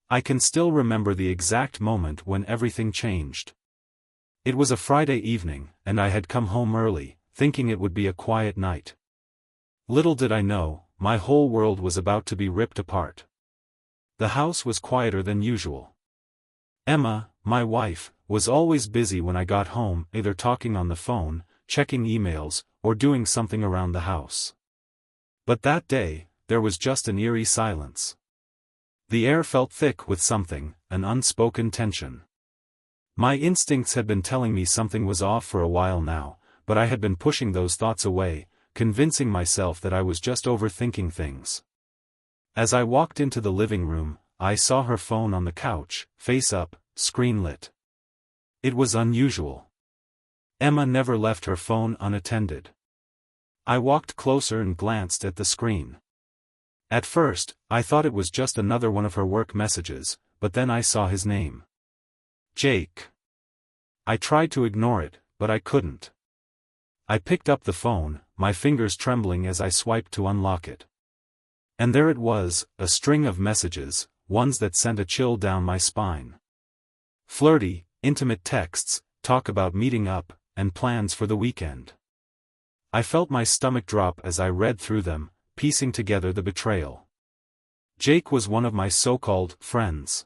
I can still remember the exact moment when everything changed. It was a Friday evening, and I had come home early, thinking it would be a quiet night. Little did I know, my whole world was about to be ripped apart. The house was quieter than usual. Emma, my wife, was always busy when I got home, either talking on the phone, checking emails, or doing something around the house. But that day, there was just an eerie silence. The air felt thick with something, an unspoken tension. My instincts had been telling me something was off for a while now, but I had been pushing those thoughts away, convincing myself that I was just overthinking things. As I walked into the living room, I saw her phone on the couch, face up, screen lit. It was unusual. Emma never left her phone unattended. I walked closer and glanced at the screen. At first, I thought it was just another one of her work messages, but then I saw his name. Jake. I tried to ignore it, but I couldn't. I picked up the phone, my fingers trembling as I swiped to unlock it. And there it was, a string of messages, ones that sent a chill down my spine. Flirty, intimate texts, talk about meeting up, and plans for the weekend. I felt my stomach drop as I read through them, piecing together the betrayal. Jake was one of my so-called friends.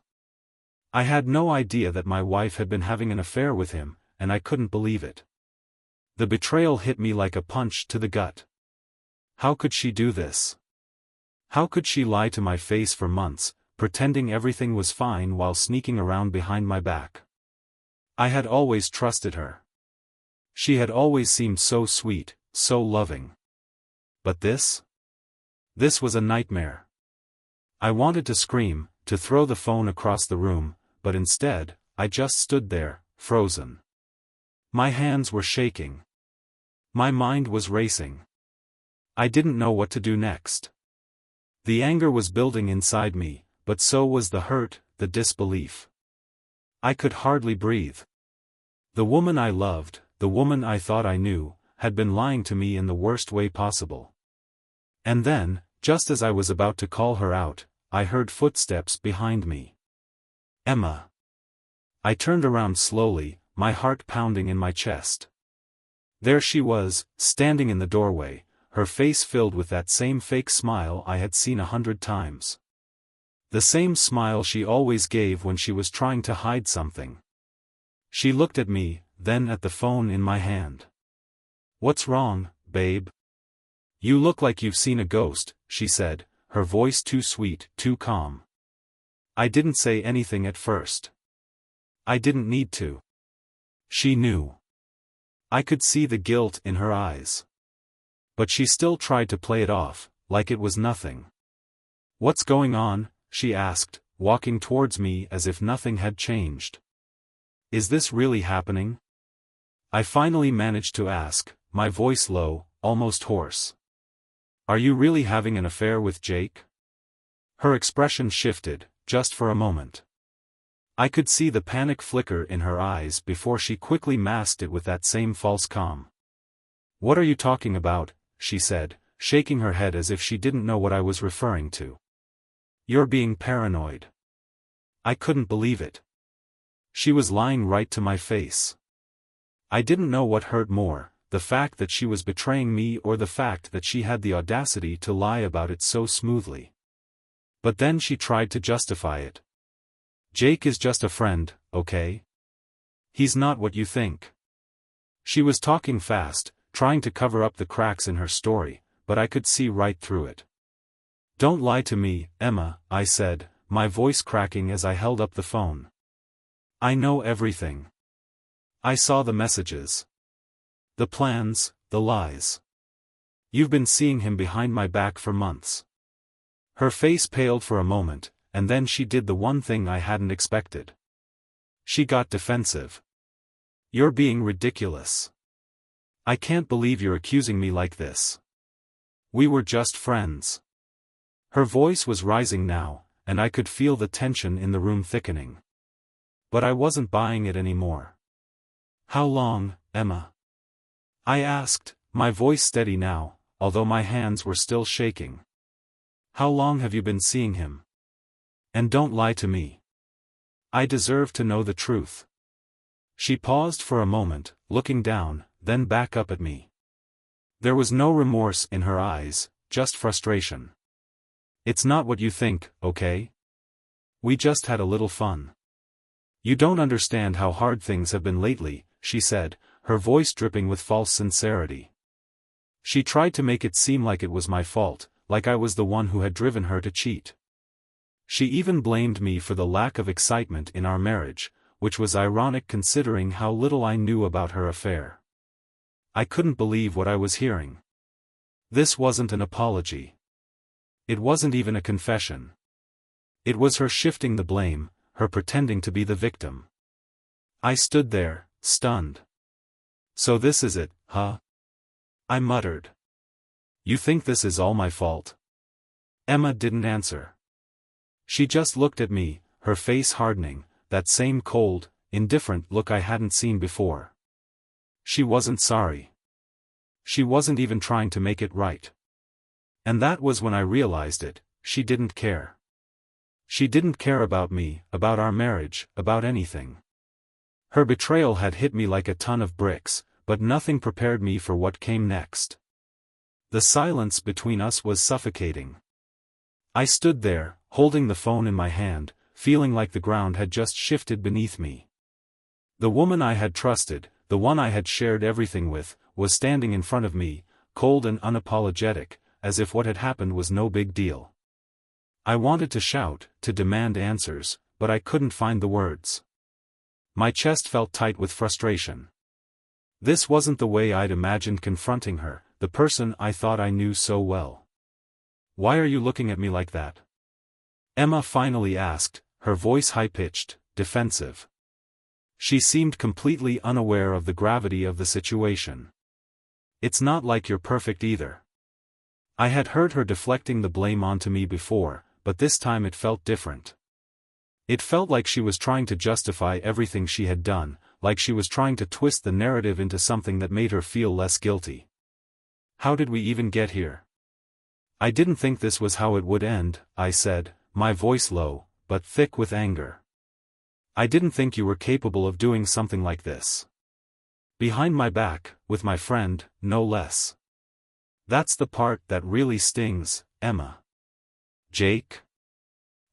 I had no idea that my wife had been having an affair with him, and I couldn't believe it. The betrayal hit me like a punch to the gut. How could she do this? How could she lie to my face for months, pretending everything was fine while sneaking around behind my back? I had always trusted her. She had always seemed so sweet, so loving. But this? This was a nightmare. I wanted to scream, to throw the phone across the room, but instead, I just stood there, frozen. My hands were shaking. My mind was racing. I didn't know what to do next. The anger was building inside me, but so was the hurt, the disbelief. I could hardly breathe. The woman I loved, the woman I thought I knew, had been lying to me in the worst way possible. And then, just as I was about to call her out, I heard footsteps behind me. Emma. I turned around slowly, my heart pounding in my chest. There she was, standing in the doorway, her face filled with that same fake smile I had seen 100 times. The same smile she always gave when she was trying to hide something. She looked at me, then at the phone in my hand. "What's wrong, babe? You look like you've seen a ghost," she said, her voice too sweet, too calm. I didn't say anything at first. I didn't need to. She knew. I could see the guilt in her eyes. But she still tried to play it off, like it was nothing. "What's going on?" she asked, walking towards me as if nothing had changed. "Is this really happening?" I finally managed to ask, my voice low, almost hoarse. "Are you really having an affair with Jake?" Her expression shifted, just for a moment. I could see the panic flicker in her eyes before she quickly masked it with that same false calm. "What are you talking about?" she said, shaking her head as if she didn't know what I was referring to. "You're being paranoid." I couldn't believe it. She was lying right to my face. I didn't know what hurt more, the fact that she was betraying me or the fact that she had the audacity to lie about it so smoothly. But then she tried to justify it. "Jake is just a friend, okay? He's not what you think." She was talking fast, trying to cover up the cracks in her story, but I could see right through it. "Don't lie to me, Emma," I said, my voice cracking as I held up the phone. "I know everything. I saw the messages. The plans, the lies. You've been seeing him behind my back for months." Her face paled for a moment, and then she did the one thing I hadn't expected. She got defensive. "You're being ridiculous. I can't believe you're accusing me like this. We were just friends." Her voice was rising now, and I could feel the tension in the room thickening. But I wasn't buying it anymore. "How long, Emma?" I asked, my voice steady now, although my hands were still shaking. "How long have you been seeing him?" And don't lie to me. I deserve to know the truth. She paused for a moment, looking down, then back up at me. There was no remorse in her eyes, just frustration. It's not what you think, okay? We just had a little fun. You don't understand how hard things have been lately, she said, her voice dripping with false sincerity. She tried to make it seem like it was my fault, like I was the one who had driven her to cheat. She even blamed me for the lack of excitement in our marriage, which was ironic considering how little I knew about her affair. I couldn't believe what I was hearing. This wasn't an apology. It wasn't even a confession. It was her shifting the blame, her pretending to be the victim. I stood there, stunned. So this is it, huh? I muttered. You think this is all my fault? Emma didn't answer. She just looked at me, her face hardening, that same cold, indifferent look I hadn't seen before. She wasn't sorry. She wasn't even trying to make it right. And that was when I realized it, she didn't care. She didn't care about me, about our marriage, about anything. Her betrayal had hit me like a ton of bricks, but nothing prepared me for what came next. The silence between us was suffocating. I stood there, holding the phone in my hand, feeling like the ground had just shifted beneath me. The woman I had trusted, the one I had shared everything with, was standing in front of me, cold and unapologetic, as if what had happened was no big deal. I wanted to shout, to demand answers, but I couldn't find the words. My chest felt tight with frustration. This wasn't the way I'd imagined confronting her, the person I thought I knew so well. Why are you looking at me like that? Emma finally asked, her voice high-pitched, defensive. She seemed completely unaware of the gravity of the situation. It's not like you're perfect either. I had heard her deflecting the blame onto me before, but this time it felt different. It felt like she was trying to justify everything she had done, like she was trying to twist the narrative into something that made her feel less guilty. How did we even get here? I didn't think this was how it would end, I said, my voice low, but thick with anger. I didn't think you were capable of doing something like this. Behind my back, with my friend, no less. That's the part that really stings, Emma. Jake?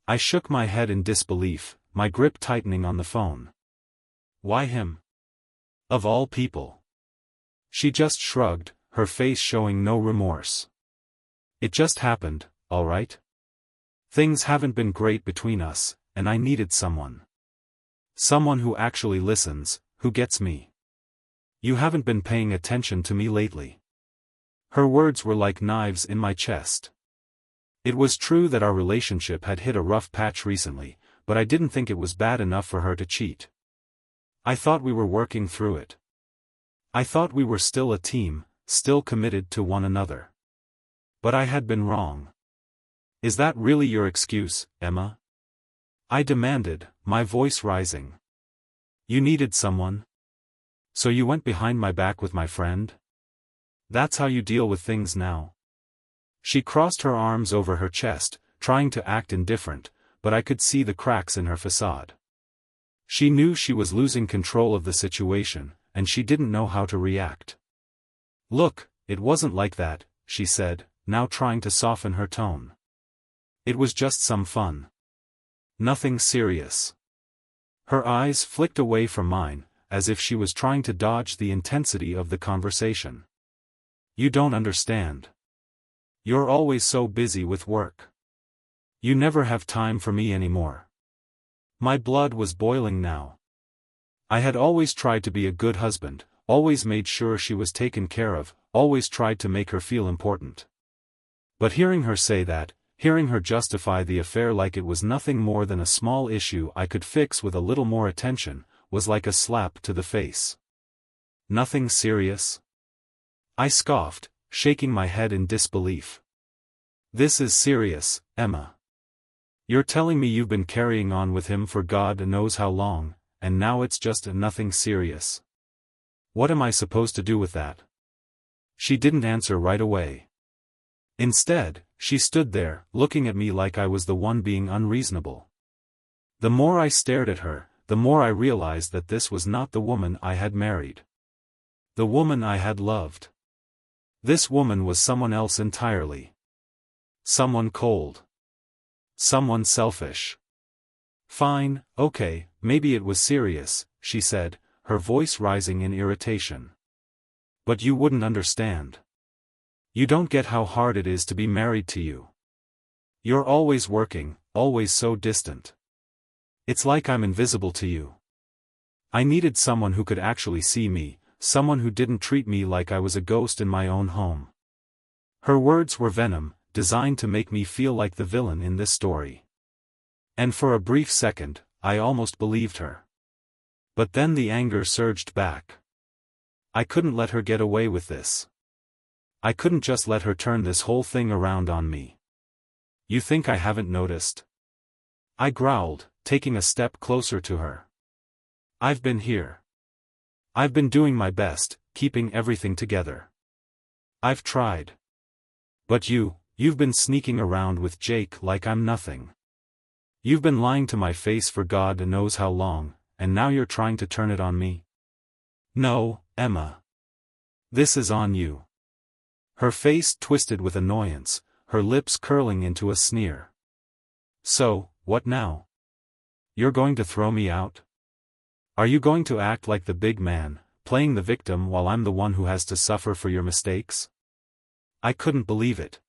I shook my head in disbelief, my grip tightening on the phone. Why him? Of all people. She just shrugged, her face showing no remorse. It just happened, all right? Things haven't been great between us, and I needed someone. Someone who actually listens, who gets me. You haven't been paying attention to me lately. Her words were like knives in my chest. It was true that our relationship had hit a rough patch recently, but I didn't think it was bad enough for her to cheat. I thought we were working through it. I thought we were still a team, still committed to one another. But I had been wrong. Is that really your excuse, Emma? I demanded, my voice rising. You needed someone? So you went behind my back with my friend? That's how you deal with things now? She crossed her arms over her chest, trying to act indifferent, but I could see the cracks in her facade. She knew she was losing control of the situation, and she didn't know how to react. Look, it wasn't like that, she said, now trying to soften her tone. It was just some fun. Nothing serious. Her eyes flicked away from mine, as if she was trying to dodge the intensity of the conversation. You don't understand. You're always so busy with work. You never have time for me anymore. My blood was boiling now. I had always tried to be a good husband, always made sure she was taken care of, always tried to make her feel important. But hearing her say that, hearing her justify the affair like it was nothing more than a small issue I could fix with a little more attention, was like a slap to the face. Nothing serious? I scoffed, shaking my head in disbelief. This is serious, Emma. You're telling me you've been carrying on with him for God knows how long, and now it's just nothing serious. What am I supposed to do with that? She didn't answer right away. Instead, she stood there, looking at me like I was the one being unreasonable. The more I stared at her, the more I realized that this was not the woman I had married. The woman I had loved. This woman was someone else entirely. Someone cold. Someone selfish. Fine, okay, maybe it was serious, she said, her voice rising in irritation. But you wouldn't understand. You don't get how hard it is to be married to you. You're always working, always so distant. It's like I'm invisible to you. I needed someone who could actually see me, someone who didn't treat me like I was a ghost in my own home. Her words were venom, designed to make me feel like the villain in this story. And for a brief second, I almost believed her. But then the anger surged back. I couldn't let her get away with this. I couldn't just let her turn this whole thing around on me. You think I haven't noticed? I growled, taking a step closer to her. I've been here. I've been doing my best, keeping everything together. I've tried. But you've been sneaking around with Jake like I'm nothing. You've been lying to my face for God knows how long, and now you're trying to turn it on me? No, Emma. This is on you. Her face twisted with annoyance, her lips curling into a sneer. So, what now? You're going to throw me out? Are you going to act like the big man, playing the victim while I'm the one who has to suffer for your mistakes? I couldn't believe it.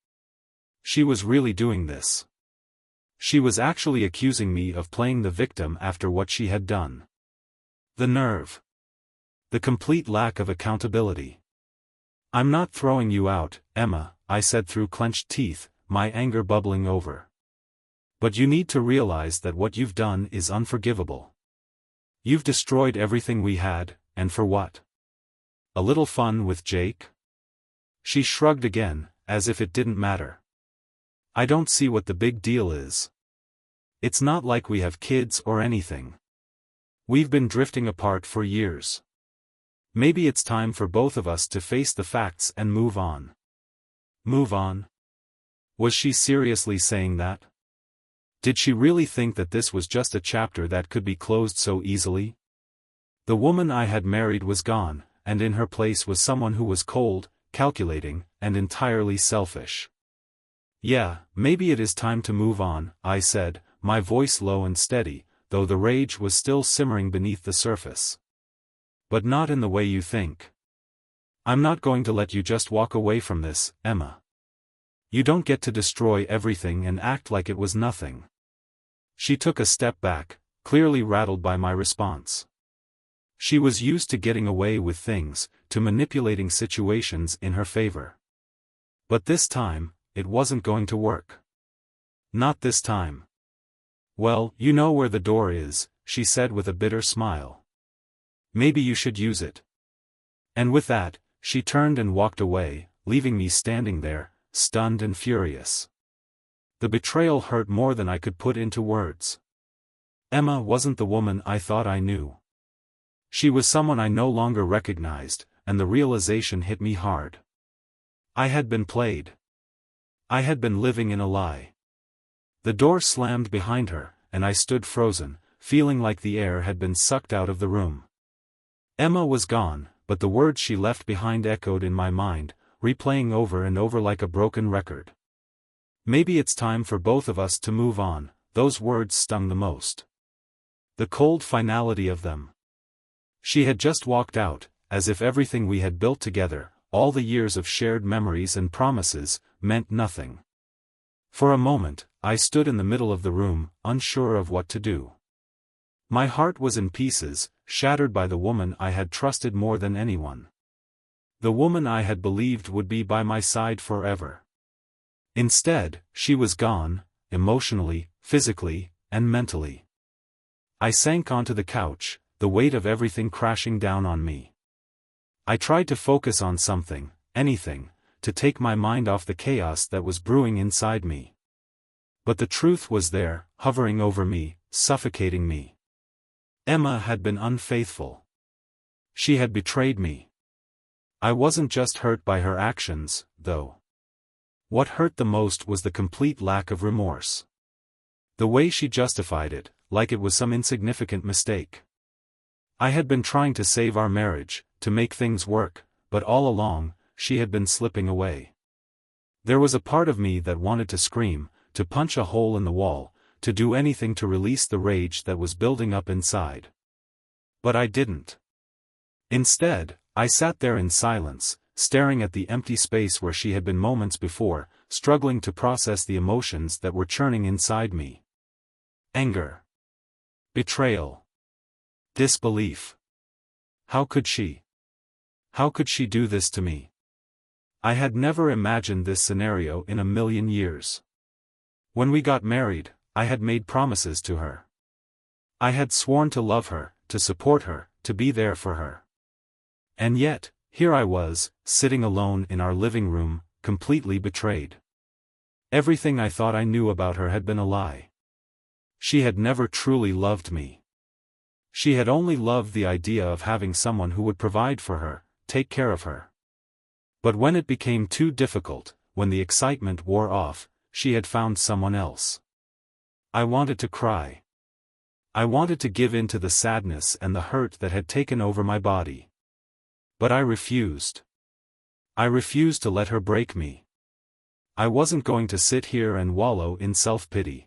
She was really doing this. She was actually accusing me of playing the victim after what she had done. The nerve. The complete lack of accountability. I'm not throwing you out, Emma, I said through clenched teeth, my anger bubbling over. But you need to realize that what you've done is unforgivable. You've destroyed everything we had, and for what? A little fun with Jake? She shrugged again, as if it didn't matter. I don't see what the big deal is. It's not like we have kids or anything. We've been drifting apart for years. Maybe it's time for both of us to face the facts and move on. Move on? Was she seriously saying that? Did she really think that this was just a chapter that could be closed so easily? The woman I had married was gone, and in her place was someone who was cold, calculating, and entirely selfish. Yeah, maybe it is time to move on, I said, my voice low and steady, though the rage was still simmering beneath the surface. But not in the way you think. I'm not going to let you just walk away from this, Emma. You don't get to destroy everything and act like it was nothing. She took a step back, clearly rattled by my response. She was used to getting away with things, to manipulating situations in her favor. But this time, it wasn't going to work. Not this time. Well, you know where the door is, she said with a bitter smile. Maybe you should use it. And with that, she turned and walked away, leaving me standing there, stunned and furious. The betrayal hurt more than I could put into words. Emma wasn't the woman I thought I knew. She was someone I no longer recognized, and the realization hit me hard. I had been played. I had been living in a lie. The door slammed behind her, and I stood frozen, feeling like the air had been sucked out of the room. Emma was gone, but the words she left behind echoed in my mind, replaying over and over like a broken record. Maybe it's time for both of us to move on, those words stung the most. The cold finality of them. She had just walked out, as if everything we had built together, all the years of shared memories and promises, meant nothing. For a moment, I stood in the middle of the room, unsure of what to do. My heart was in pieces, shattered by the woman I had trusted more than anyone. The woman I had believed would be by my side forever. Instead, she was gone, emotionally, physically, and mentally. I sank onto the couch, the weight of everything crashing down on me. I tried to focus on something, anything, to take my mind off the chaos that was brewing inside me. But the truth was there, hovering over me, suffocating me. Emma had been unfaithful. She had betrayed me. I wasn't just hurt by her actions, though. What hurt the most was the complete lack of remorse. The way she justified it, like it was some insignificant mistake. I had been trying to save our marriage, to make things work, but all along, she had been slipping away. There was a part of me that wanted to scream, to punch a hole in the wall, to do anything to release the rage that was building up inside. But I didn't. Instead, I sat there in silence, staring at the empty space where she had been moments before, struggling to process the emotions that were churning inside me. Anger. Betrayal. Disbelief. How could she? How could she do this to me? I had never imagined this scenario in a million years. When we got married, I had made promises to her. I had sworn to love her, to support her, to be there for her. And yet, here I was, sitting alone in our living room, completely betrayed. Everything I thought I knew about her had been a lie. She had never truly loved me. She had only loved the idea of having someone who would provide for her, take care of her. But when it became too difficult, when the excitement wore off, she had found someone else. I wanted to cry. I wanted to give in to the sadness and the hurt that had taken over my body. But I refused. I refused to let her break me. I wasn't going to sit here and wallow in self-pity.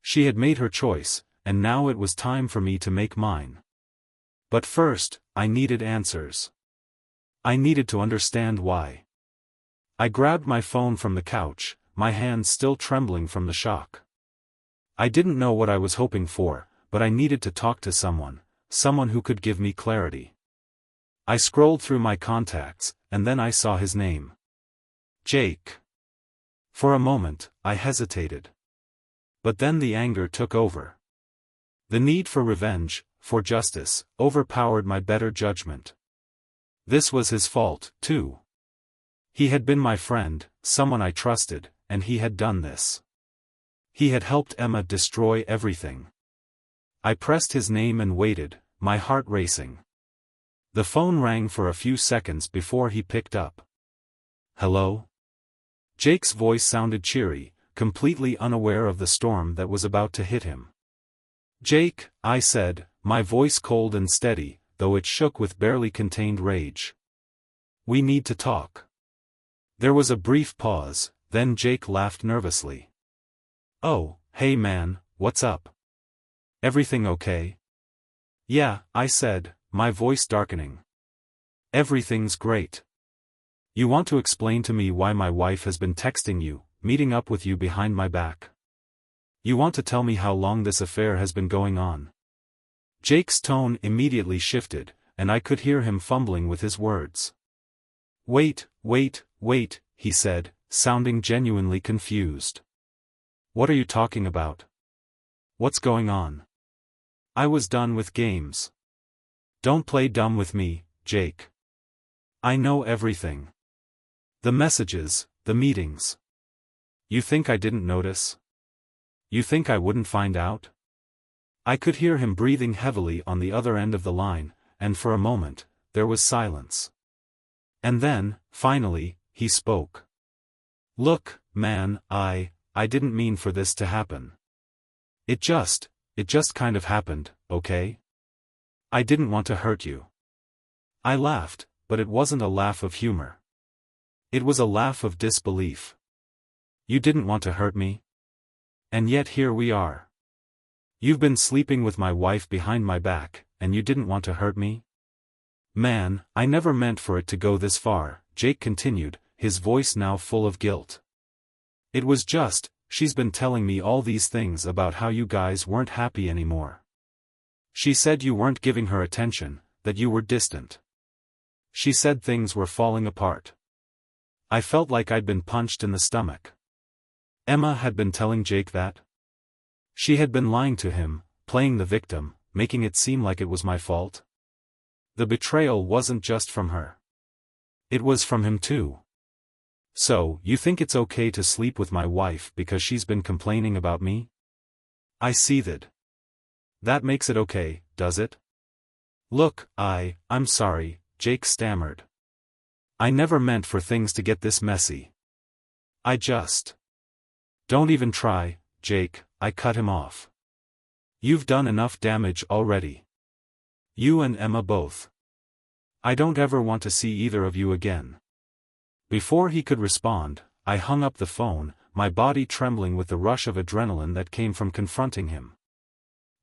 She had made her choice, and now it was time for me to make mine. But first, I needed answers. I needed to understand why. I grabbed my phone from the couch, my hands still trembling from the shock. I didn't know what I was hoping for, but I needed to talk to someone who could give me clarity. I scrolled through my contacts, and then I saw his name. Jake. For a moment, I hesitated. But then the anger took over. The need for revenge, for justice, overpowered my better judgment. This was his fault, too. He had been my friend, someone I trusted, and he had done this. He had helped Emma destroy everything. I pressed his name and waited, my heart racing. The phone rang for a few seconds before he picked up. Hello? Jake's voice sounded cheery, completely unaware of the storm that was about to hit him. Jake, I said, my voice cold and steady, though it shook with barely contained rage. We need to talk. There was a brief pause, then Jake laughed nervously. Oh, hey man, what's up? Everything okay? Yeah, I said, my voice darkening. Everything's great. You want to explain to me why my wife has been texting you, meeting up with you behind my back? You want to tell me how long this affair has been going on? Jake's tone immediately shifted, and I could hear him fumbling with his words. Wait, he said, sounding genuinely confused. What are you talking about? What's going on? I was done with games. Don't play dumb with me, Jake. I know everything. The messages, the meetings. You think I didn't notice? You think I wouldn't find out? I could hear him breathing heavily on the other end of the line, and for a moment, there was silence. And then, finally, he spoke. Look, man, I didn't mean for this to happen. It just kind of happened, okay? I didn't want to hurt you. I laughed, but it wasn't a laugh of humor. It was a laugh of disbelief. You didn't want to hurt me? And yet here we are. You've been sleeping with my wife behind my back, and you didn't want to hurt me? Man, I never meant for it to go this far, Jake continued, his voice now full of guilt. It was just, she's been telling me all these things about how you guys weren't happy anymore. She said you weren't giving her attention, that you were distant. She said things were falling apart. I felt like I'd been punched in the stomach. Emma had been telling Jake that. She had been lying to him, playing the victim, making it seem like it was my fault. The betrayal wasn't just from her. It was from him too. So, you think it's okay to sleep with my wife because she's been complaining about me? I seethed. That makes it okay, does it? Look, I'm sorry, Jake stammered. I never meant for things to get this messy. I just... Don't even try, Jake, I cut him off. You've done enough damage already. You and Emma both. I don't ever want to see either of you again. Before he could respond, I hung up the phone, my body trembling with the rush of adrenaline that came from confronting him.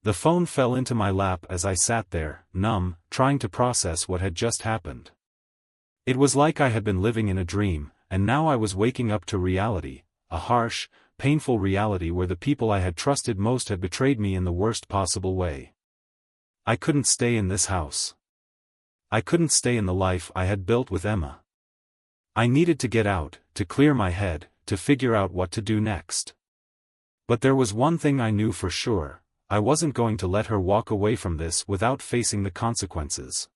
The phone fell into my lap as I sat there, numb, trying to process what had just happened. It was like I had been living in a dream, and now I was waking up to reality, a harsh, painful reality where the people I had trusted most had betrayed me in the worst possible way. I couldn't stay in this house. I couldn't stay in the life I had built with Emma. I needed to get out, to clear my head, to figure out what to do next. But there was one thing I knew for sure: I wasn't going to let her walk away from this without facing the consequences.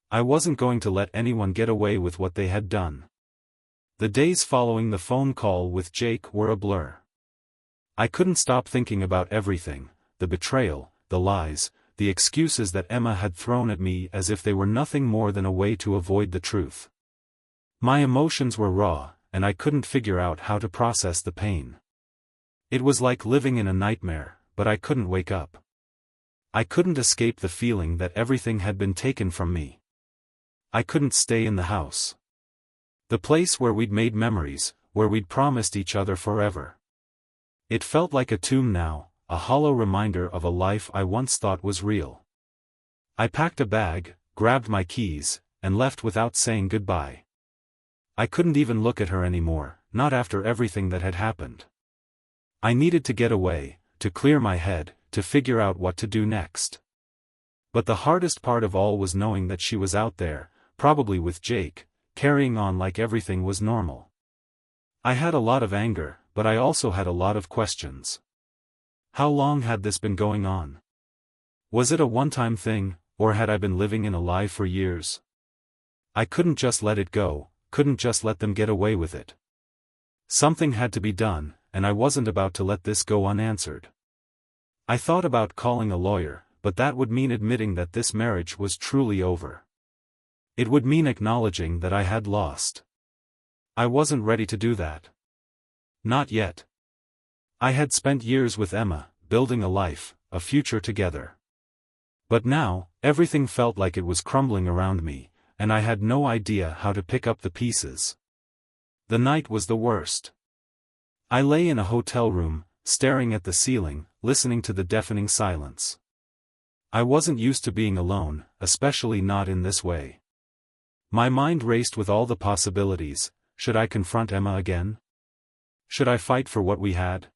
I wasn't going to let anyone get away with what they had done. The days following the phone call with Jake were a blur. I couldn't stop thinking about everything: the betrayal, the lies, the excuses that Emma had thrown at me as if they were nothing more than a way to avoid the truth. My emotions were raw, and I couldn't figure out how to process the pain. It was like living in a nightmare, but I couldn't wake up. I couldn't escape the feeling that everything had been taken from me. I couldn't stay in the house. The place where we'd made memories, where we'd promised each other forever. It felt like a tomb now, a hollow reminder of a life I once thought was real. I packed a bag, grabbed my keys, and left without saying goodbye. I couldn't even look at her anymore, not after everything that had happened. I needed to get away, to clear my head, to figure out what to do next. But the hardest part of all was knowing that she was out there, probably with Jake, carrying on like everything was normal. I had a lot of anger, but I also had a lot of questions. How long had this been going on? Was it a one-time thing, or had I been living in a lie for years? I couldn't just let it go, couldn't just let them get away with it. Something had to be done, and I wasn't about to let this go unanswered. I thought about calling a lawyer, but that would mean admitting that this marriage was truly over. It would mean acknowledging that I had lost. I wasn't ready to do that. Not yet. I had spent years with Emma, building a life, a future together. But now, everything felt like it was crumbling around me, and I had no idea how to pick up the pieces. The night was the worst. I lay in a hotel room, staring at the ceiling, listening to the deafening silence. I wasn't used to being alone, especially not in this way. My mind raced with all the possibilities. Should I confront Emma again? Should I fight for what we had?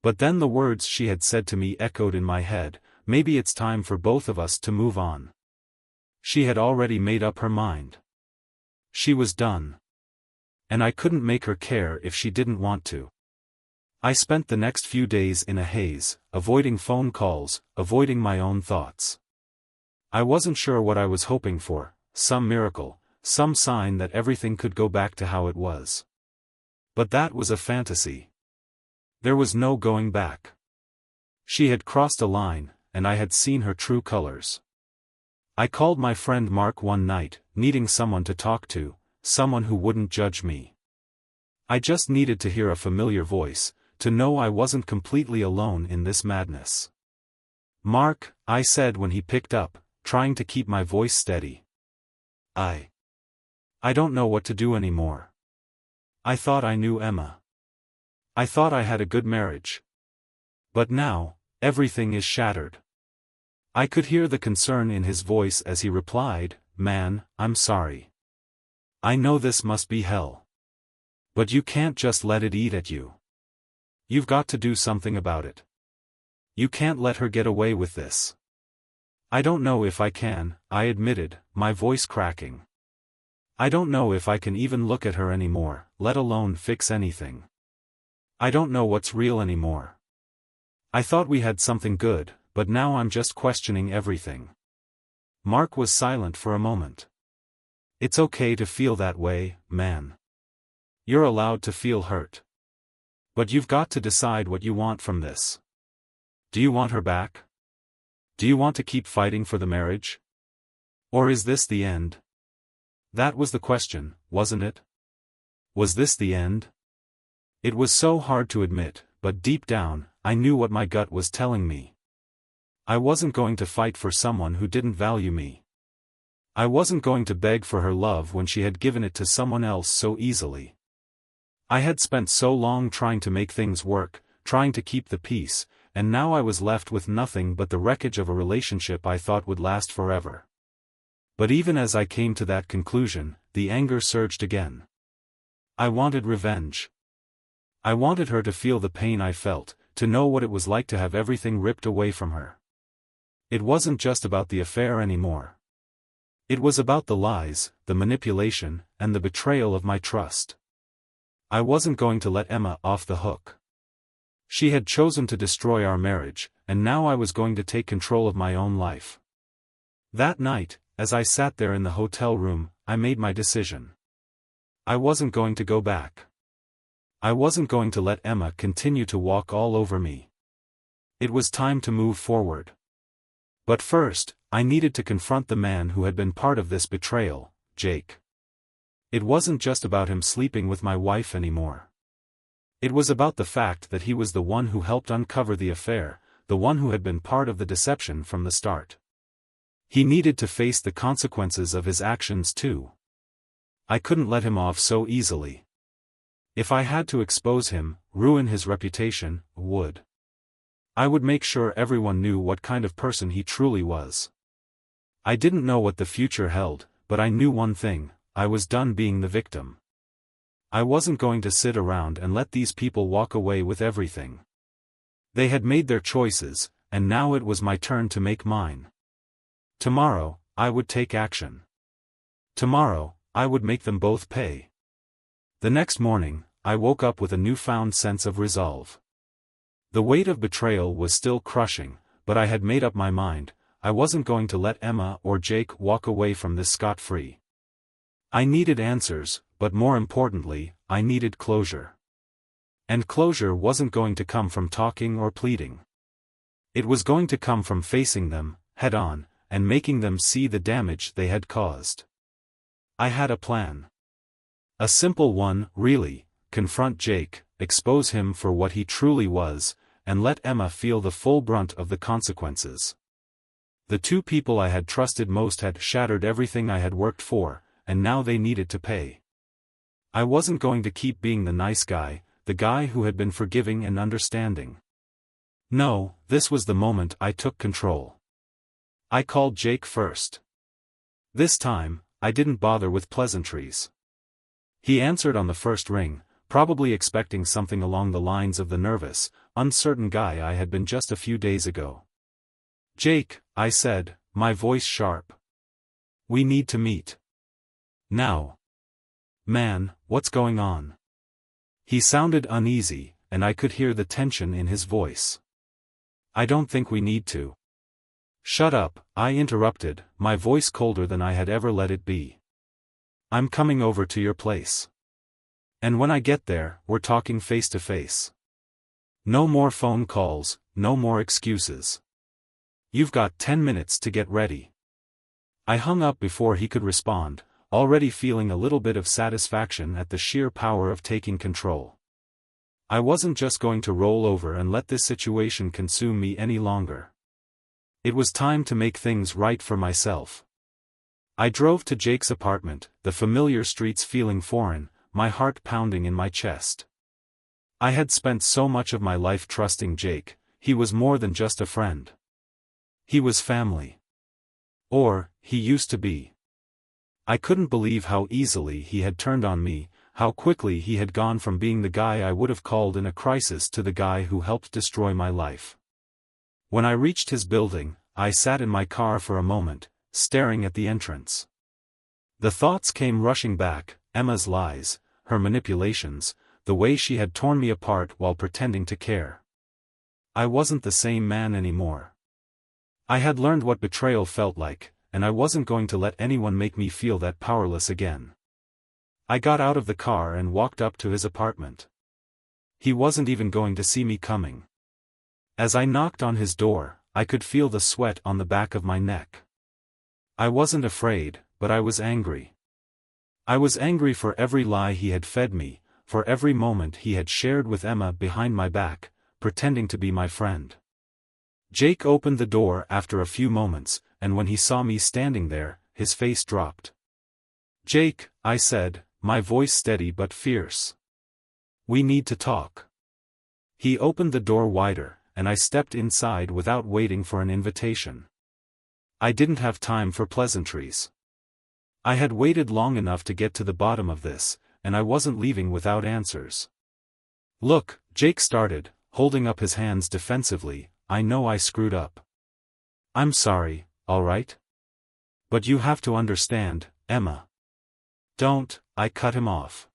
But then the words she had said to me echoed in my head: maybe it's time for both of us to move on. She had already made up her mind. She was done. And I couldn't make her care if she didn't want to. I spent the next few days in a haze, avoiding phone calls, avoiding my own thoughts. I wasn't sure what I was hoping for, some miracle, some sign that everything could go back to how it was. But that was a fantasy. There was no going back. She had crossed a line, and I had seen her true colors. I called my friend Mark one night, needing someone to talk to, someone who wouldn't judge me. I just needed to hear a familiar voice, to know I wasn't completely alone in this madness. "Mark," I said when he picked up, trying to keep my voice steady. I don't know what to do anymore. I thought I knew Emma. I thought I had a good marriage. But now, everything is shattered." I could hear the concern in his voice as he replied, "Man, I'm sorry. I know this must be hell. But you can't just let it eat at you. You've got to do something about it. You can't let her get away with this." "I don't know if I can," I admitted, my voice cracking. "I don't know if I can even look at her anymore, let alone fix anything. I don't know what's real anymore. I thought we had something good, but now I'm just questioning everything." Mark was silent for a moment. "It's okay to feel that way, man. You're allowed to feel hurt. But you've got to decide what you want from this. Do you want her back? Do you want to keep fighting for the marriage? Or is this the end?" That was the question, wasn't it? Was this the end? It was so hard to admit, but deep down, I knew what my gut was telling me. I wasn't going to fight for someone who didn't value me. I wasn't going to beg for her love when she had given it to someone else so easily. I had spent so long trying to make things work, trying to keep the peace, and now I was left with nothing but the wreckage of a relationship I thought would last forever. But even as I came to that conclusion, the anger surged again. I wanted revenge. I wanted her to feel the pain I felt, to know what it was like to have everything ripped away from her. It wasn't just about the affair anymore. It was about the lies, the manipulation, and the betrayal of my trust. I wasn't going to let Emma off the hook. She had chosen to destroy our marriage, and now I was going to take control of my own life. That night, as I sat there in the hotel room, I made my decision. I wasn't going to go back. I wasn't going to let Emma continue to walk all over me. It was time to move forward. But first, I needed to confront the man who had been part of this betrayal, Jake. It wasn't just about him sleeping with my wife anymore. It was about the fact that he was the one who helped uncover the affair, the one who had been part of the deception from the start. He needed to face the consequences of his actions too. I couldn't let him off so easily. If I had to expose him, ruin his reputation, I would make sure everyone knew what kind of person he truly was. I didn't know what the future held, but I knew one thing: I was done being the victim. I wasn't going to sit around and let these people walk away with everything. They had made their choices, and now it was my turn to make mine. Tomorrow, I would take action. Tomorrow, I would make them both pay. The next morning, I woke up with a newfound sense of resolve. The weight of betrayal was still crushing, but I had made up my mind: I wasn't going to let Emma or Jake walk away from this scot-free. I needed answers, but more importantly, I needed closure. And closure wasn't going to come from talking or pleading. It was going to come from facing them, head-on, and making them see the damage they had caused. I had a plan. A simple one, really: confront Jake, expose him for what he truly was, and let Emma feel the full brunt of the consequences. The two people I had trusted most had shattered everything I had worked for, and now they needed to pay. I wasn't going to keep being the nice guy, the guy who had been forgiving and understanding. No, this was the moment I took control. I called Jake first. This time, I didn't bother with pleasantries. He answered on the first ring, probably expecting something along the lines of the nervous, uncertain guy I had been just a few days ago. "Jake," I said, my voice sharp. "We need to meet. Now." "Man, what's going on?" He sounded uneasy, and I could hear the tension in his voice. "I don't think we need to." "Shut up," I interrupted, my voice colder than I had ever let it be. "I'm coming over to your place. And when I get there, we're talking face to face. No more phone calls, no more excuses. You've got 10 minutes to get ready." I hung up before he could respond, already feeling a little bit of satisfaction at the sheer power of taking control. I wasn't just going to roll over and let this situation consume me any longer. It was time to make things right for myself. I drove to Jake's apartment, the familiar streets feeling foreign, my heart pounding in my chest. I had spent so much of my life trusting Jake. He was more than just a friend. He was family. Or, he used to be. I couldn't believe how easily he had turned on me, how quickly he had gone from being the guy I would have called in a crisis to the guy who helped destroy my life. When I reached his building, I sat in my car for a moment, staring at the entrance. The thoughts came rushing back: Emma's lies, her manipulations, the way she had torn me apart while pretending to care. I wasn't the same man anymore. I had learned what betrayal felt like, and I wasn't going to let anyone make me feel that powerless again. I got out of the car and walked up to his apartment. He wasn't even going to see me coming. As I knocked on his door, I could feel the sweat on the back of my neck. I wasn't afraid, but I was angry. I was angry for every lie he had fed me, for every moment he had shared with Emma behind my back, pretending to be my friend. Jake opened the door after a few moments, and when he saw me standing there, his face dropped. "Jake," I said, my voice steady but fierce. "We need to talk." He opened the door wider, and I stepped inside without waiting for an invitation. I didn't have time for pleasantries. I had waited long enough to get to the bottom of this, and I wasn't leaving without answers. "Look," Jake started, holding up his hands defensively, "I know I screwed up. I'm sorry, alright? But you have to understand, Emma." "Don't," I cut him off.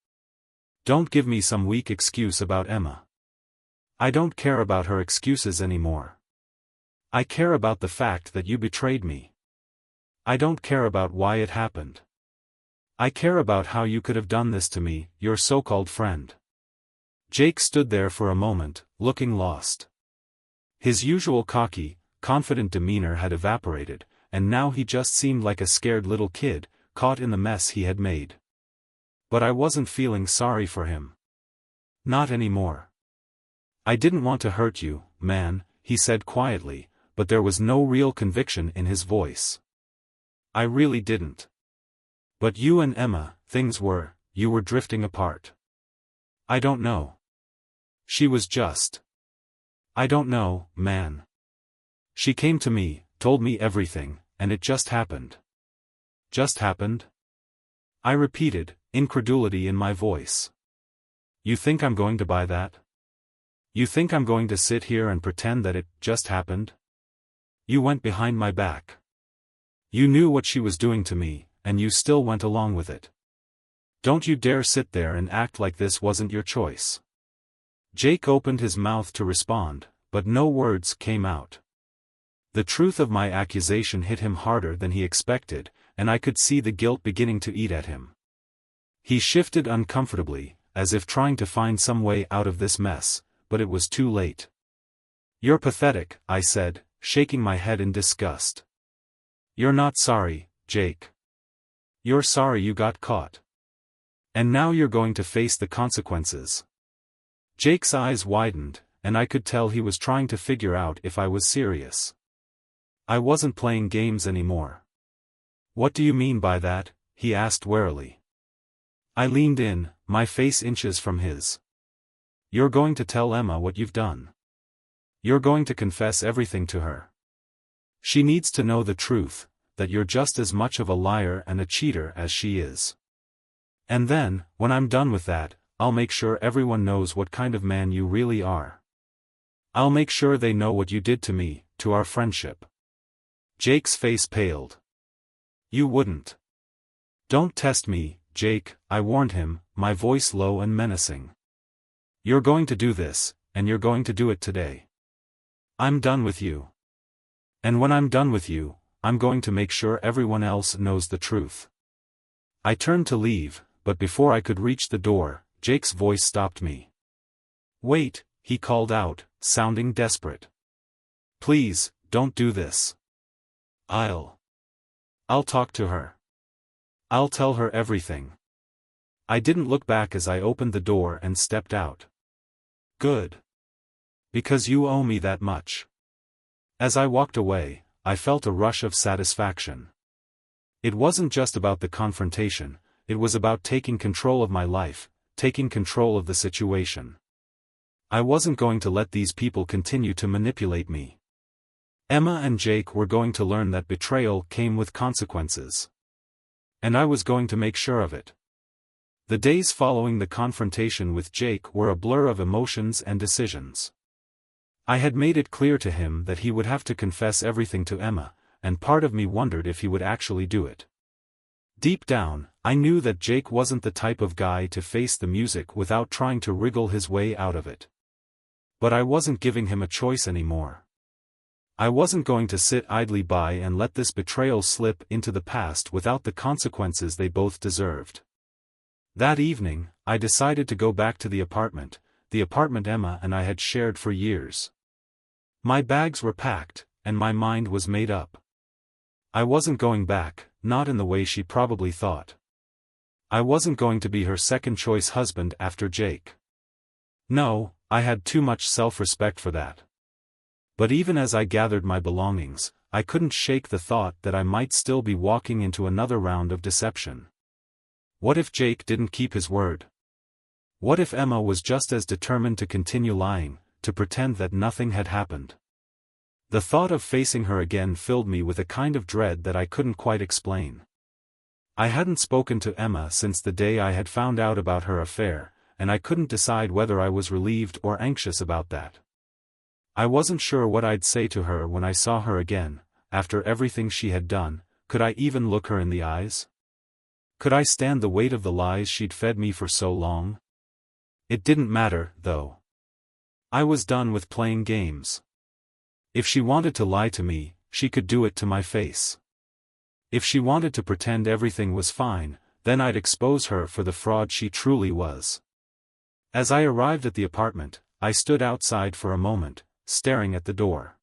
"Don't give me some weak excuse about Emma. I don't care about her excuses anymore. I care about the fact that you betrayed me. I don't care about why it happened. I care about how you could have done this to me, your so-called friend." Jake stood there for a moment, looking lost. His usual cocky, confident demeanor had evaporated, and now he just seemed like a scared little kid, caught in the mess he had made. But I wasn't feeling sorry for him. Not anymore. "I didn't want to hurt you, man," he said quietly, but there was no real conviction in his voice. "I really didn't. But you and Emma, you were drifting apart. I don't know. She was just. I don't know, man. She came to me, told me everything, and it just happened." "Just happened?" I repeated, incredulity in my voice. "You think I'm going to buy that? You think I'm going to sit here and pretend that it just happened? You went behind my back. You knew what she was doing to me, and you still went along with it. Don't you dare sit there and act like this wasn't your choice." Jake opened his mouth to respond, but no words came out. The truth of my accusation hit him harder than he expected, and I could see the guilt beginning to eat at him. He shifted uncomfortably, as if trying to find some way out of this mess, but it was too late. "You're pathetic," I said, shaking my head in disgust. "You're not sorry, Jake. You're sorry you got caught. And now you're going to face the consequences." Jake's eyes widened, and I could tell he was trying to figure out if I was serious. I wasn't playing games anymore. "What do you mean by that?" he asked warily. I leaned in, my face inches from his. "You're going to tell Emma what you've done. You're going to confess everything to her. She needs to know the truth, that you're just as much of a liar and a cheater as she is. And then, when I'm done with that, I'll make sure everyone knows what kind of man you really are. I'll make sure they know what you did to me, to our friendship." Jake's face paled. "You wouldn't." "Don't test me, Jake," I warned him, my voice low and menacing. "You're going to do this, and you're going to do it today. I'm done with you. And when I'm done with you, I'm going to make sure everyone else knows the truth." I turned to leave, but before I could reach the door, Jake's voice stopped me. "Wait," he called out, sounding desperate. "Please, don't do this. I'll talk to her. I'll tell her everything." I didn't look back as I opened the door and stepped out. "Good. Because you owe me that much." As I walked away, I felt a rush of satisfaction. It wasn't just about the confrontation, it was about taking control of my life, taking control of the situation. I wasn't going to let these people continue to manipulate me. Emma and Jake were going to learn that betrayal came with consequences. And I was going to make sure of it. The days following the confrontation with Jake were a blur of emotions and decisions. I had made it clear to him that he would have to confess everything to Emma, and part of me wondered if he would actually do it. Deep down, I knew that Jake wasn't the type of guy to face the music without trying to wriggle his way out of it. But I wasn't giving him a choice anymore. I wasn't going to sit idly by and let this betrayal slip into the past without the consequences they both deserved. That evening, I decided to go back to the apartment Emma and I had shared for years. My bags were packed, and my mind was made up. I wasn't going back, not in the way she probably thought. I wasn't going to be her second-choice husband after Jake. No, I had too much self-respect for that. But even as I gathered my belongings, I couldn't shake the thought that I might still be walking into another round of deception. What if Jake didn't keep his word? What if Emma was just as determined to continue lying, to pretend that nothing had happened? The thought of facing her again filled me with a kind of dread that I couldn't quite explain. I hadn't spoken to Emma since the day I had found out about her affair, and I couldn't decide whether I was relieved or anxious about that. I wasn't sure what I'd say to her when I saw her again. After everything she had done, could I even look her in the eyes? Could I stand the weight of the lies she'd fed me for so long? It didn't matter, though. I was done with playing games. If she wanted to lie to me, she could do it to my face. If she wanted to pretend everything was fine, then I'd expose her for the fraud she truly was. As I arrived at the apartment, I stood outside for a moment, staring at the door.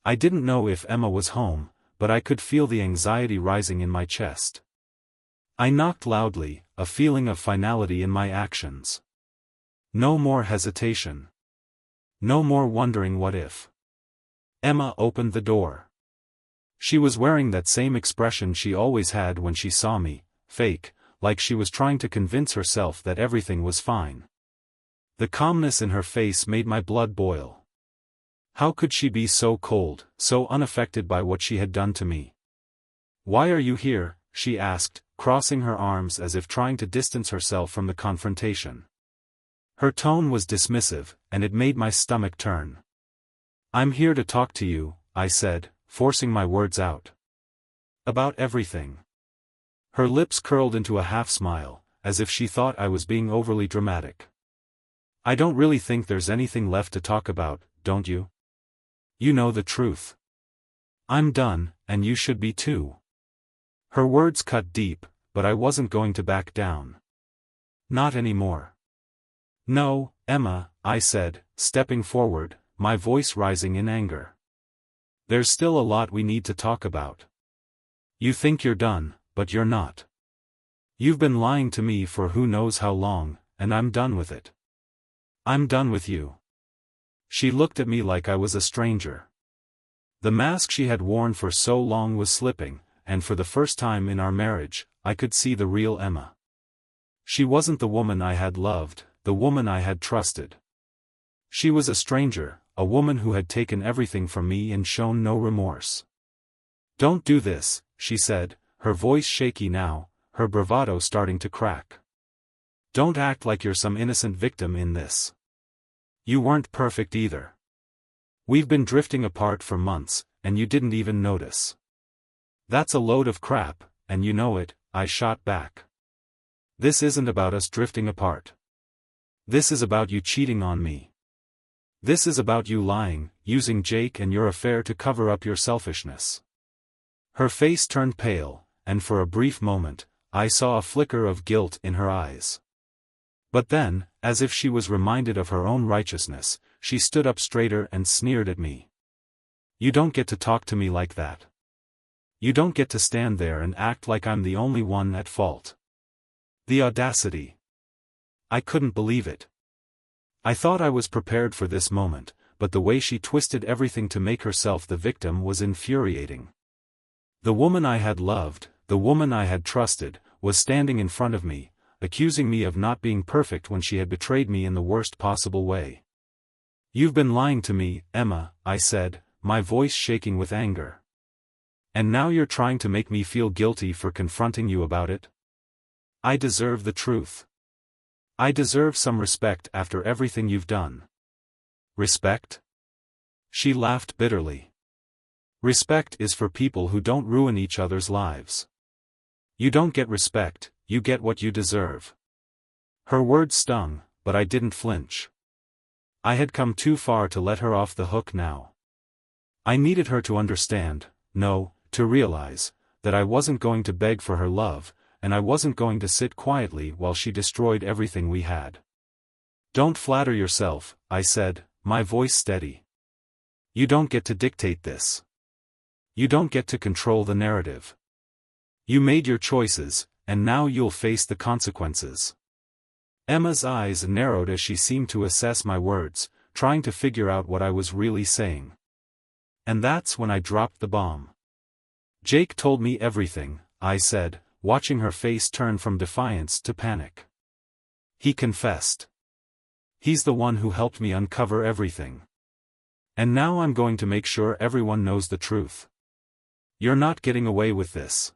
I didn't know if Emma was home, but I could feel the anxiety rising in my chest. I knocked loudly, a feeling of finality in my actions. No more hesitation. No more wondering what if. Emma opened the door. She was wearing that same expression she always had when she saw me, fake, like she was trying to convince herself that everything was fine. The calmness in her face made my blood boil. How could she be so cold, so unaffected by what she had done to me? "Why are you here?" she asked, crossing her arms as if trying to distance herself from the confrontation. Her tone was dismissive, and it made my stomach turn. "I'm here to talk to you," I said, forcing my words out. "About everything." Her lips curled into a half-smile, as if she thought I was being overly dramatic. "I don't really think there's anything left to talk about, don't you? You know the truth. I'm done, and you should be too." Her words cut deep, but I wasn't going to back down. Not anymore. "No, Emma," I said, stepping forward, my voice rising in anger. "There's still a lot we need to talk about. You think you're done, but you're not. You've been lying to me for who knows how long, and I'm done with it. I'm done with you." She looked at me like I was a stranger. The mask she had worn for so long was slipping, and for the first time in our marriage, I could see the real Emma. She wasn't the woman I had loved, the woman I had trusted. She was a stranger, a woman who had taken everything from me and shown no remorse. "Don't do this," she said, her voice shaky now, her bravado starting to crack. "Don't act like you're some innocent victim in this. You weren't perfect either. We've been drifting apart for months, and you didn't even notice." "That's a load of crap, and you know it," I shot back. "This isn't about us drifting apart. This is about you cheating on me. This is about you lying, using Jake and your affair to cover up your selfishness." Her face turned pale, and for a brief moment, I saw a flicker of guilt in her eyes. But then, as if she was reminded of her own righteousness, she stood up straighter and sneered at me. "You don't get to talk to me like that. You don't get to stand there and act like I'm the only one at fault." The audacity. I couldn't believe it. I thought I was prepared for this moment, but the way she twisted everything to make herself the victim was infuriating. The woman I had loved, the woman I had trusted, was standing in front of me, accusing me of not being perfect when she had betrayed me in the worst possible way. "You've been lying to me, Emma," I said, my voice shaking with anger. "And now you're trying to make me feel guilty for confronting you about it? I deserve the truth. I deserve some respect after everything you've done." "Respect?" She laughed bitterly. "Respect is for people who don't ruin each other's lives. You don't get respect, you get what you deserve." Her words stung, but I didn't flinch. I had come too far to let her off the hook now. I needed her to understand, no, to realize, that I wasn't going to beg for her love, and I wasn't going to sit quietly while she destroyed everything we had. "Don't flatter yourself," I said, my voice steady. "You don't get to dictate this. You don't get to control the narrative. You made your choices, and now you'll face the consequences. Emma's eyes narrowed as she seemed to assess my words, trying to figure out what I was really saying. And that's when I dropped the bomb. Jake told me everything, I said, watching her face turn from defiance to panic. He confessed. He's the one who helped me uncover everything. And now I'm going to make sure everyone knows the truth. You're not getting away with this.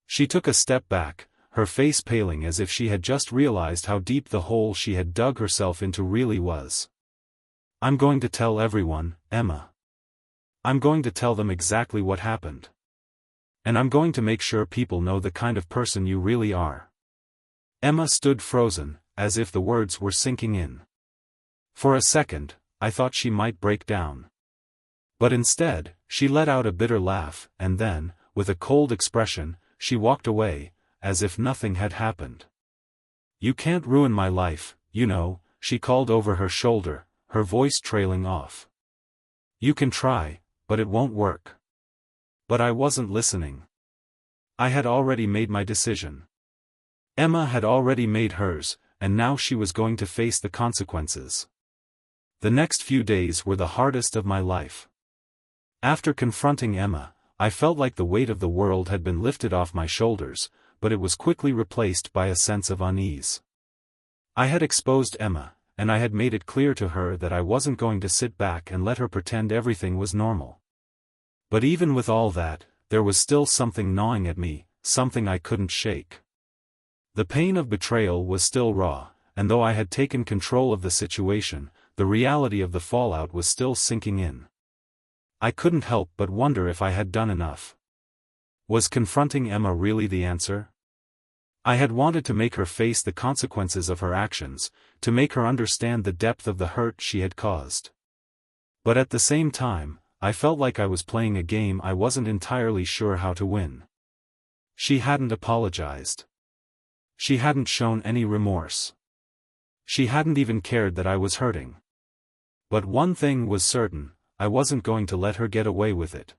She took a step back, her face paling as if she had just realized how deep the hole she had dug herself into really was. I'm going to tell everyone, Emma. I'm going to tell them exactly what happened. And I'm going to make sure people know the kind of person you really are. Emma stood frozen, as if the words were sinking in. For a second, I thought she might break down. But instead, she let out a bitter laugh, and then, with a cold expression, she walked away, as if nothing had happened. You can't ruin my life, you know, she called over her shoulder, her voice trailing off. You can try, but it won't work. But I wasn't listening. I had already made my decision. Emma had already made hers, and now she was going to face the consequences. The next few days were the hardest of my life. After confronting Emma, I felt like the weight of the world had been lifted off my shoulders, but it was quickly replaced by a sense of unease. I had exposed Emma, and I had made it clear to her that I wasn't going to sit back and let her pretend everything was normal. But even with all that, there was still something gnawing at me, something I couldn't shake. The pain of betrayal was still raw, and though I had taken control of the situation, the reality of the fallout was still sinking in. I couldn't help but wonder if I had done enough. Was confronting Emma really the answer? I had wanted to make her face the consequences of her actions, to make her understand the depth of the hurt she had caused. But at the same time, I felt like I was playing a game I wasn't entirely sure how to win. She hadn't apologized. She hadn't shown any remorse. She hadn't even cared that I was hurting. But one thing was certain, I wasn't going to let her get away with it.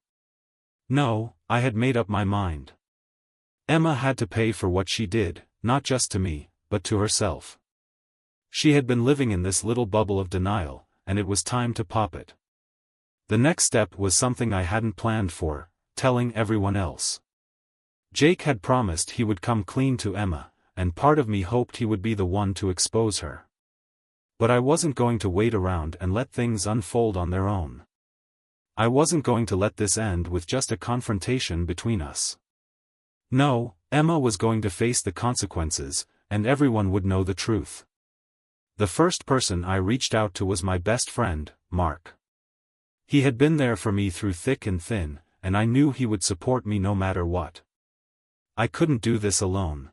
No, I had made up my mind. Emma had to pay for what she did, not just to me, but to herself. She had been living in this little bubble of denial, and it was time to pop it. The next step was something I hadn't planned for, telling everyone else. Jake had promised he would come clean to Emma, and part of me hoped he would be the one to expose her. But I wasn't going to wait around and let things unfold on their own. I wasn't going to let this end with just a confrontation between us. No, Emma was going to face the consequences, and everyone would know the truth. The first person I reached out to was my best friend, Mark. He had been there for me through thick and thin, and I knew he would support me no matter what. I couldn't do this alone.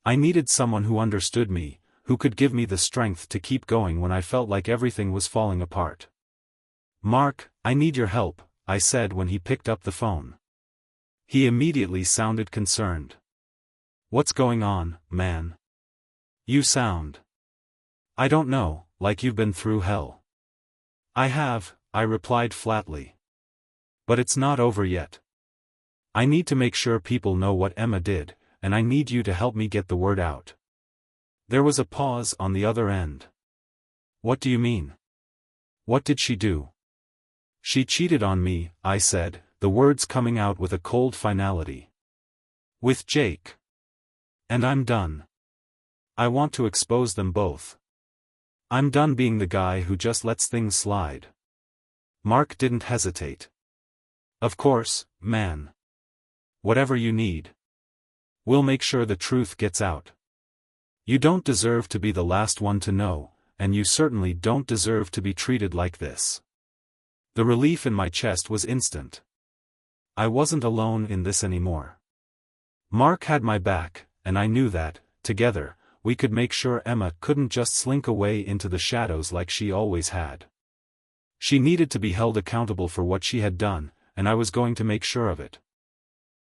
I needed someone who understood me, who could give me the strength to keep going when I felt like everything was falling apart. Mark, I need your help, I said when he picked up the phone. He immediately sounded concerned. What's going on, man? You sound. I don't know, like you've been through hell. I have, I replied flatly. But it's not over yet. I need to make sure people know what Emma did, and I need you to help me get the word out. There was a pause on the other end. What do you mean? What did she do? She cheated on me, I said, the words coming out with a cold finality. With Jake. And I'm done. I want to expose them both. I'm done being the guy who just lets things slide. Mark didn't hesitate. Of course, man. Whatever you need. We'll make sure the truth gets out. You don't deserve to be the last one to know, and you certainly don't deserve to be treated like this. The relief in my chest was instant. I wasn't alone in this anymore. Mark had my back, and I knew that, together, we could make sure Emma couldn't just slink away into the shadows like she always had. She needed to be held accountable for what she had done, and I was going to make sure of it.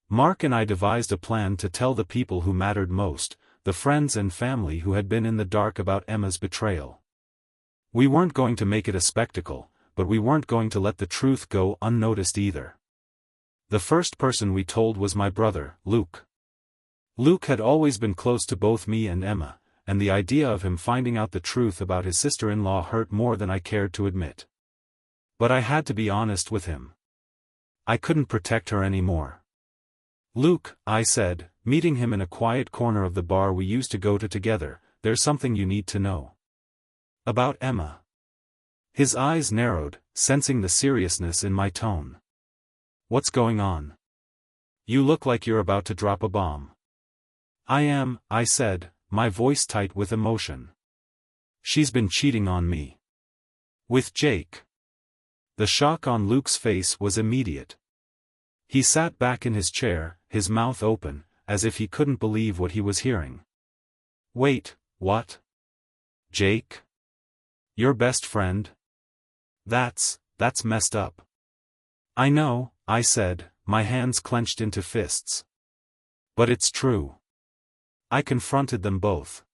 Mark and I devised a plan to tell the people who mattered most, the friends and family who had been in the dark about Emma's betrayal. We weren't going to make it a spectacle, but we weren't going to let the truth go unnoticed either. The first person we told was my brother, Luke. Luke had always been close to both me and Emma, and the idea of him finding out the truth about his sister-in-law hurt more than I cared to admit. But I had to be honest with him. I couldn't protect her anymore. "Luke," I said, meeting him in a quiet corner of the bar we used to go to together, "there's something you need to know." "About Emma?" His eyes narrowed, sensing the seriousness in my tone. "What's going on? You look like you're about to drop a bomb." "I am," I said, my voice tight with emotion. "She's been cheating on me. With Jake." The shock on Luke's face was immediate. He sat back in his chair, his mouth open, as if he couldn't believe what he was hearing. "Wait, what? Jake? Your best friend? That's messed up." "I know," I said, my hands clenched into fists. "But it's true." I confronted them both.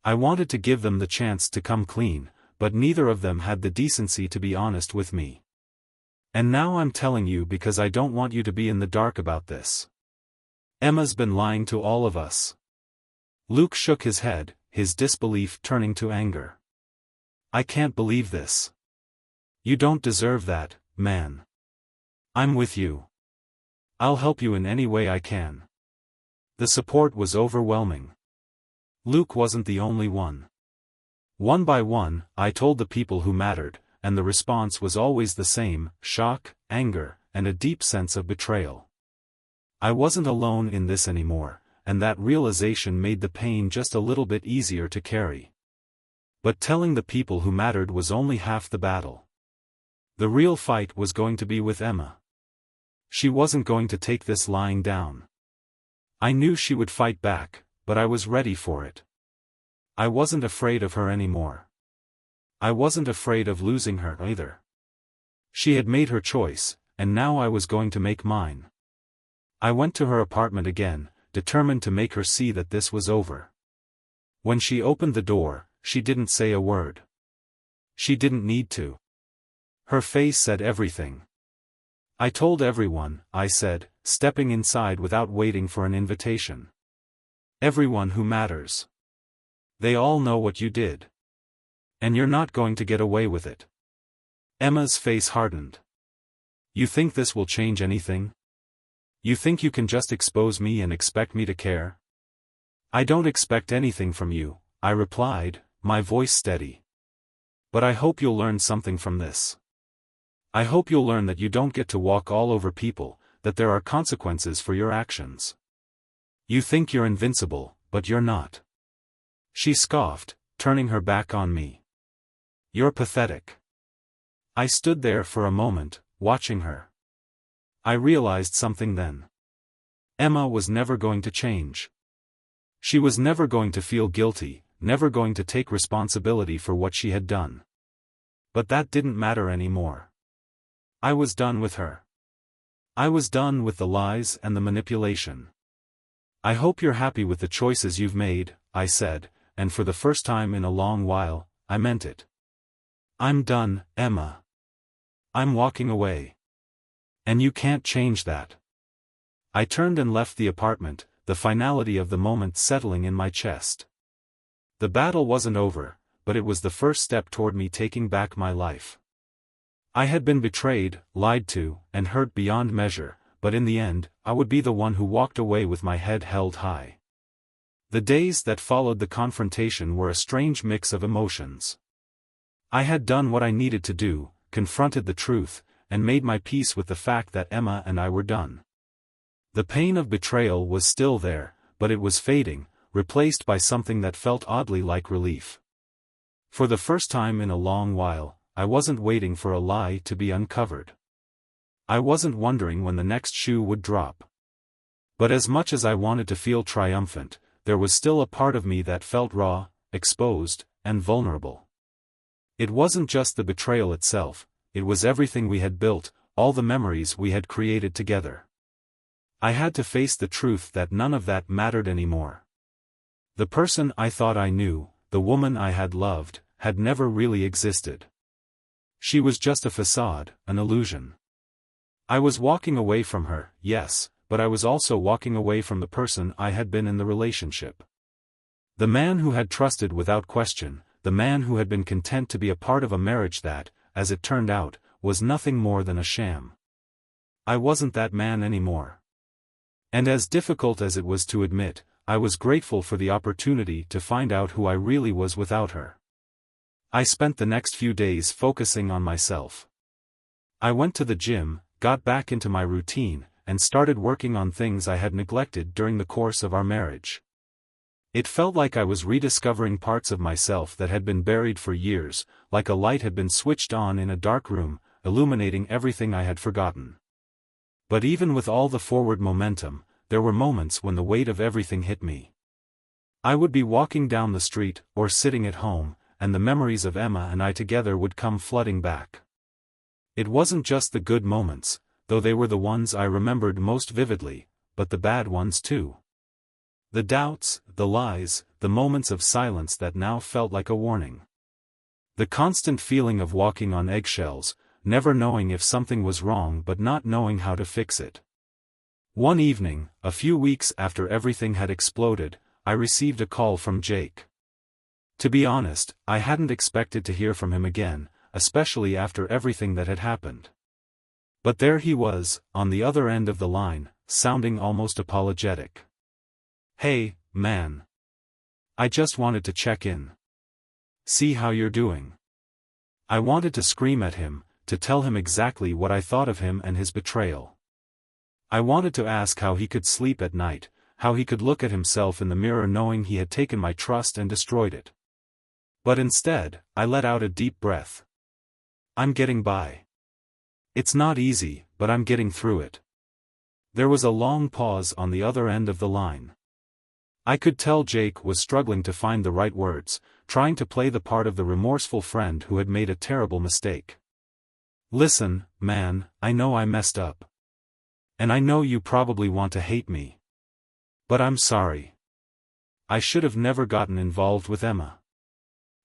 I wanted to give them the chance to come clean, but neither of them had the decency to be honest with me. "And now I'm telling you because I don't want you to be in the dark about this. Emma's been lying to all of us." Luke shook his head, his disbelief turning to anger. "I can't believe this. You don't deserve that, man. I'm with you. I'll help you in any way I can." The support was overwhelming. Luke wasn't the only one. One by one, I told the people who mattered, and the response was always the same: shock, anger, and a deep sense of betrayal. I wasn't alone in this anymore, and that realization made the pain just a little bit easier to carry. But telling the people who mattered was only half the battle. The real fight was going to be with Emma. She wasn't going to take this lying down. I knew she would fight back, but I was ready for it. I wasn't afraid of her anymore. I wasn't afraid of losing her either. She had made her choice, and now I was going to make mine. I went to her apartment again, determined to make her see that this was over. When she opened the door, she didn't say a word. She didn't need to. Her face said everything. "I told everyone," I said, stepping inside without waiting for an invitation. "Everyone who matters. They all know what you did. And you're not going to get away with it." Emma's face hardened. "You think this will change anything? You think you can just expose me and expect me to care?" "I don't expect anything from you," I replied, my voice steady. "But I hope you'll learn something from this. I hope you'll learn that you don't get to walk all over people, that there are consequences for your actions. You think you're invincible, but you're not." She scoffed, turning her back on me. "You're pathetic." I stood there for a moment, watching her. I realized something then. Emma was never going to change. She was never going to feel guilty, never going to take responsibility for what she had done. But that didn't matter anymore. I was done with her. I was done with the lies and the manipulation. "I hope you're happy with the choices you've made," I said, and for the first time in a long while, I meant it. "I'm done, Emma. I'm walking away. And you can't change that." I turned and left the apartment, the finality of the moment settling in my chest. The battle wasn't over, but it was the first step toward me taking back my life. I had been betrayed, lied to, and hurt beyond measure, but in the end, I would be the one who walked away with my head held high. The days that followed the confrontation were a strange mix of emotions. I had done what I needed to do, confronted the truth, and made my peace with the fact that Emma and I were done. The pain of betrayal was still there, but it was fading, replaced by something that felt oddly like relief. For the first time in a long while, I wasn't waiting for a lie to be uncovered. I wasn't wondering when the next shoe would drop. But as much as I wanted to feel triumphant, there was still a part of me that felt raw, exposed, and vulnerable. It wasn't just the betrayal itself, it was everything we had built, all the memories we had created together. I had to face the truth that none of that mattered anymore. The person I thought I knew, the woman I had loved, had never really existed. She was just a facade, an illusion. I was walking away from her, yes, but I was also walking away from the person I had been in the relationship. The man who had trusted without question, the man who had been content to be a part of a marriage that, as it turned out, was nothing more than a sham. I wasn't that man anymore. And as difficult as it was to admit, I was grateful for the opportunity to find out who I really was without her. I spent the next few days focusing on myself. I went to the gym, got back into my routine, and started working on things I had neglected during the course of our marriage. It felt like I was rediscovering parts of myself that had been buried for years, like a light had been switched on in a dark room, illuminating everything I had forgotten. But even with all the forward momentum, there were moments when the weight of everything hit me. I would be walking down the street, or sitting at home, and the memories of Emma and I together would come flooding back. It wasn't just the good moments, though they were the ones I remembered most vividly, but the bad ones too. The doubts, the lies, the moments of silence that now felt like a warning. The constant feeling of walking on eggshells, never knowing if something was wrong but not knowing how to fix it. One evening, a few weeks after everything had exploded, I received a call from Jake. To be honest, I hadn't expected to hear from him again, especially after everything that had happened. But there he was, on the other end of the line, sounding almost apologetic. "Hey, man. I just wanted to check in. See how you're doing." I wanted to scream at him, to tell him exactly what I thought of him and his betrayal. I wanted to ask how he could sleep at night, how he could look at himself in the mirror knowing he had taken my trust and destroyed it. But instead, I let out a deep breath. I'm getting by. It's not easy, but I'm getting through it. There was a long pause on the other end of the line. I could tell Jake was struggling to find the right words, trying to play the part of the remorseful friend who had made a terrible mistake. "Listen, man, I know I messed up. And I know you probably want to hate me. But I'm sorry. I should have never gotten involved with Emma.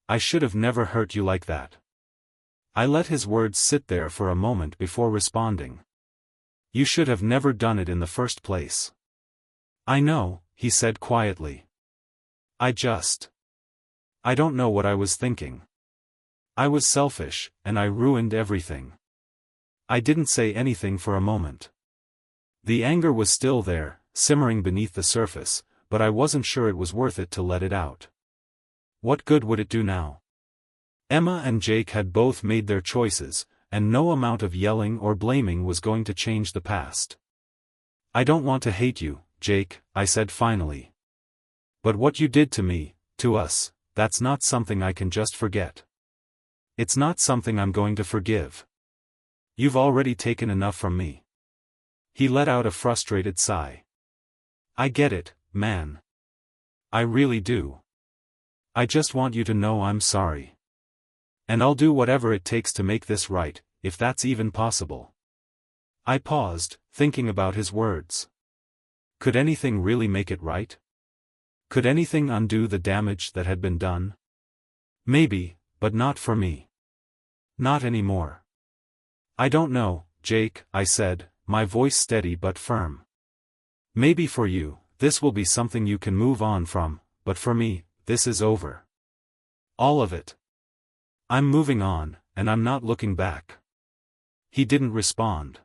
I should have never hurt you like that." I let his words sit there for a moment before responding. "You should have never done it in the first place." "I know," he said quietly. I don't know what I was thinking. I was selfish, and I ruined everything." I didn't say anything for a moment. The anger was still there, simmering beneath the surface, but I wasn't sure it was worth it to let it out. What good would it do now? Emma and Jake had both made their choices, and no amount of yelling or blaming was going to change the past. "I don't want to hate you, Jake," I said finally. "But what you did to me, to us, that's not something I can just forget. It's not something I'm going to forgive. You've already taken enough from me." He let out a frustrated sigh. "I get it, man. I really do. I just want you to know I'm sorry. And I'll do whatever it takes to make this right, if that's even possible." I paused, thinking about his words. Could anything really make it right? Could anything undo the damage that had been done? Maybe, but not for me. Not anymore. "I don't know, Jake," I said, my voice steady but firm. "Maybe for you, this will be something you can move on from, but for me, this is over. All of it. I'm moving on, and I'm not looking back." He didn't respond.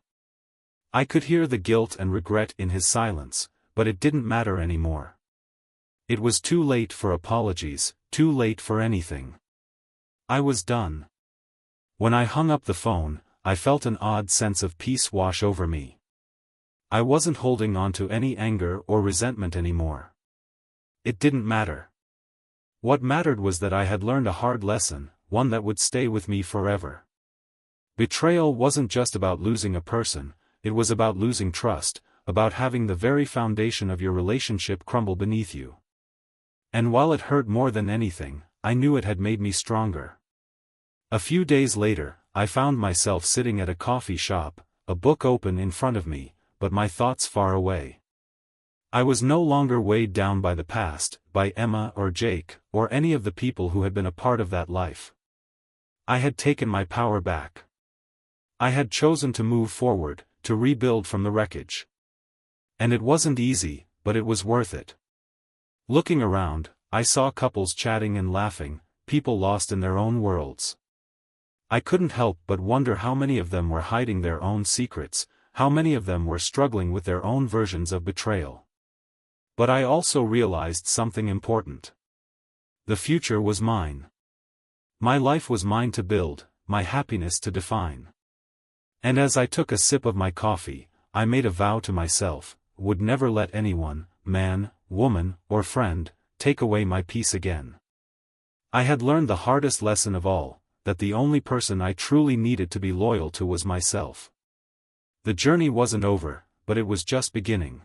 I could hear the guilt and regret in his silence, but it didn't matter anymore. It was too late for apologies, too late for anything. I was done. When I hung up the phone, I felt an odd sense of peace wash over me. I wasn't holding on to any anger or resentment anymore. It didn't matter. What mattered was that I had learned a hard lesson, one that would stay with me forever. Betrayal wasn't just about losing a person, it was about losing trust, about having the very foundation of your relationship crumble beneath you. And while it hurt more than anything, I knew it had made me stronger. A few days later, I found myself sitting at a coffee shop, a book open in front of me, but my thoughts far away. I was no longer weighed down by the past, by Emma or Jake, or any of the people who had been a part of that life. I had taken my power back. I had chosen to move forward, to rebuild from the wreckage. And it wasn't easy, but it was worth it. Looking around, I saw couples chatting and laughing, people lost in their own worlds. I couldn't help but wonder how many of them were hiding their own secrets, how many of them were struggling with their own versions of betrayal. But I also realized something important. The future was mine. My life was mine to build, my happiness to define. And as I took a sip of my coffee, I made a vow to myself, would never let anyone, man, woman, or friend, take away my peace again. I had learned the hardest lesson of all, that the only person I truly needed to be loyal to was myself. The journey wasn't over, but it was just beginning.